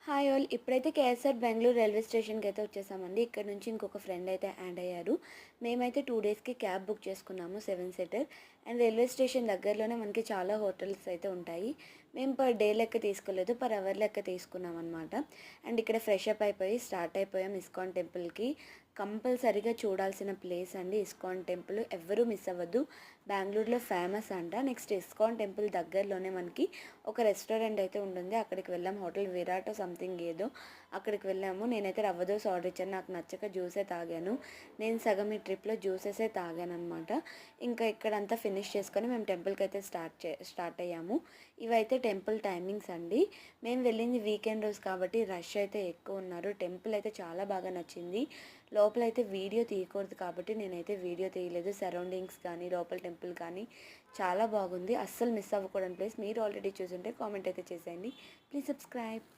Hi all. ఇప్పుడైతే KSR Bengaluru railway స్టేషన్‌కి అయితే వచ్చేసామండి. ఇక్కడ నుంచి ఇంకొక ఫ్రెండ్ అయితే యాడ్ అయ్యారు. మేమైతే 2 డేస్‌కి క్యాబ్ బుక్ చేసుకున్నాము 7 సీటర్. అండ్ రైల్వే స్టేషన్ దగ్గరలోనే మనకి చాలా హోటల్స్ అయితే ఉంటాయి. మేము పర్ డే లెక్క తీసుకోలేదు, పర్ అవర్ లెక్క తీసుకున్నామన్నమాట. అండ్ ఇక్కడ ఫ్రెష్ అప్ అయిపోయి స్టార్ట్ అయిపోయాం ఇస్కాన్ టెంపుల్‌కి. కంపల్సరీగా చూడాల్సిన ప్లేస్ అండి ఇస్కాన్ టెంపుల్. ఎవ్వరూ మిస్ అవ్వద్దు. బెంగుళూరులో ఫేమస్ అంట. నెక్స్ట్ ఇస్కాన్ టెంపుల్ దగ్గరలోనే మనకి ఒక రెస్టారెంట్ అయితే ఉంటుంది. అక్కడికి వెళ్ళాం. హోటల్ విరాటో సంథింగ్ ఏదో అక్కడికి వెళ్ళాము. నేనైతే రవ్వ దోస ఆర్డర్ ఇచ్చాను. నాకు నచ్చక జ్యూసే తాగాను. నేను సగం ఈ ట్రిప్లో జ్యూసెసే తాగాను అనమాట. ఇంకా ఇక్కడంతా ఫినిష్ చేసుకొని మేము టెంపుల్కి అయితే స్టార్ట్ అయ్యాము. ఇవైతే టెంపుల్ టైమింగ్స్ అండి. మేము వెళ్ళింది వీకెండ్ రోజు కాబట్టి రష్ అయితే ఎక్కువ ఉన్నారు. టెంపుల్ అయితే చాలా బాగా నచ్చింది. లోపలైతే వీడియో తీయకూడదు కాబట్టి నేనైతే వీడియో తీయలేదు. సరౌండింగ్స్ కానీ లోపల టెంపుల్ కానీ చాలా బాగుంది. అస్సలు మిస్ అవ్వకూడని ప్లేస్. మీరు ఆల్రెడీ చూసుంటే కామెంట్ అయితే చేసేయండి. Please subscribe.